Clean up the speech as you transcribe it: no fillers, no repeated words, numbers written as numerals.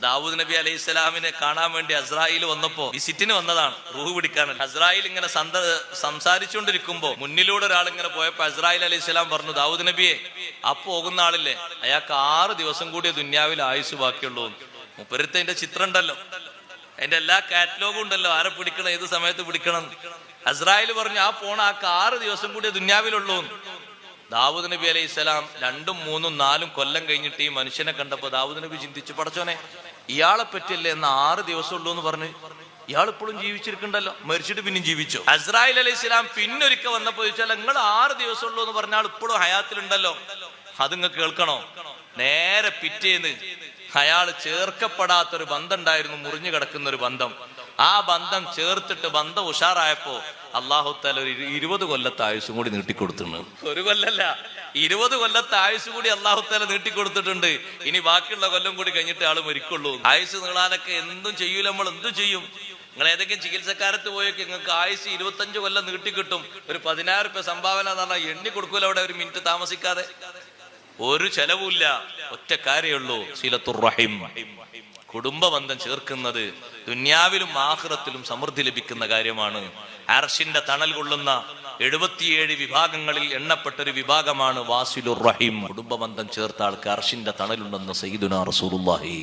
ദാവൂദ് നബി അലൈഹി സ്വലാമിനെ കാണാൻ വേണ്ടി അസ്രായിൽ വന്നപ്പോ വിസിറ്റിന് വന്നതാണ്, റൂഹ് പിടിക്കാൻ. അസ്രായിൽ ഇങ്ങനെ സംസാരിച്ചുകൊണ്ടിരിക്കുമ്പോ മുന്നിലൂടെ ഒരാൾ ഇങ്ങനെ പോയപ്പോ അസ്രായിൽ അലൈഹി സ്വലാം പറഞ്ഞു, ദാവൂദ് നബിയെ, ആ പോകുന്ന ആളില്ലേ, അയാൾക്ക് 6 ദിവസം കൂടിയ ദുന്യാവിൽ ആയുസ് ബാക്കിയുള്ളൂ. മുപ്പരത്തെ അതിന്റെ ചിത്രം ഉണ്ടല്ലോ, അതിന്റെ എല്ലാ കാറ്റലോഗും ഉണ്ടല്ലോ, ആരെ പിടിക്കണം, ഏത് സമയത്ത് പിടിക്കണം. അസ്രായിൽ പറഞ്ഞു, ആ പോണ ആൾക്ക് 6 ദിവസം കൂടിയ ദുന്യാവിലുള്ളൂ. ദാവൂദ് നബി അലൈഹി സ്വലാം 2, 3, 4 കൊല്ലം കഴിഞ്ഞിട്ട് ഈ മനുഷ്യനെ കണ്ടപ്പോ ദാവൂദ് നബി ചിന്തിച്ചു, പടച്ചോനെ, ഇയാളെ പറ്റിയല്ലേ എന്ന് 6 ദിവസം ഉള്ളൂ എന്ന് പറഞ്ഞു, ഇയാൾ ഇപ്പോഴും ജീവിച്ചിരിക്കണ്ടല്ലോ, മരിച്ചിട്ട് പിന്നെയും ജീവിച്ചു. അസ്രായിൽ അലൈഹി സ്വലാം പിന്നൊരിക്കൽ വന്നപ്പോ ചോദിച്ചാൽ, നിങ്ങൾ 6 ദിവസം ഉള്ളൂ എന്ന് പറഞ്ഞാൽ ഇപ്പോഴും ഹയാത്തിലുണ്ടല്ലോ, അത് നിങ്ങൾക്ക് കേൾക്കണോ? നേരെ പിറ്റേന്ന് അയാൾ ചേർക്കപ്പെടാത്തൊരു ബന്ധം ഉണ്ടായിരുന്നു, മുറിഞ്ഞു കിടക്കുന്ന ഒരു ബന്ധം. ആ ബന്ധം ചേർത്തിട്ട് ബന്ധം ഉഷാറായപ്പോ അള്ളാഹു തആല ഒരു 20 കൊല്ലത്തെ ആയുസ്സും കൂടി നീട്ടിക്കൊടുത്തിട്ടുണ്ട്. 1 കൊല്ലല്ല, 20 കൊല്ലത്തെ ആയുസ് കൂടി അള്ളാഹു തആല നീട്ടിക്കൊടുത്തിട്ടുണ്ട്. ഇനി ബാക്കിയുള്ള കൊല്ലം കൂടി കഴിഞ്ഞിട്ട് ആള് മരിക്കുള്ളൂ. ആയുസ് നീളാനൊക്കെ എന്തും ചെയ്യൂല, നമ്മൾ എന്തും ചെയ്യും. നിങ്ങൾ ഏതെങ്കിലും ചികിത്സക്കാരത്ത് പോയൊക്കെ നിങ്ങൾക്ക് ആയുസ് 25 കൊല്ലം നീട്ടിക്കിട്ടും. ഒരു 10,000 രൂപ സംഭാവന എന്ന് പറഞ്ഞാൽ എണ്ണി കൊടുക്കൂല അവിടെ, ഒരു മിനിറ്റ് താമസിക്കാതെ. ഒരു ചെലവുമില്ല, ഒറ്റ കാര്യമുള്ളൂ, സിലത്തുർ റഹിം, കുടുംബ ബന്ധം ചേർക്കുന്നത് ദുന്യാവിലും ആഖിറത്തിലും സമൃദ്ധി ലഭിക്കുന്ന കാര്യമാണ്. അർശിന്റെ തണൽ കൊള്ളുന്ന 77 വിഭാഗങ്ങളിൽ എണ്ണപ്പെട്ടൊരു വിഭാഗമാണ് വാസിലുർ റഹിം. കുടുംബ ബന്ധം ചേർത്ത ആൾക്ക് അർശിന്റെ തണലുണ്ടെന്ന് സയ്യിദുനാ റസൂലുള്ളാഹി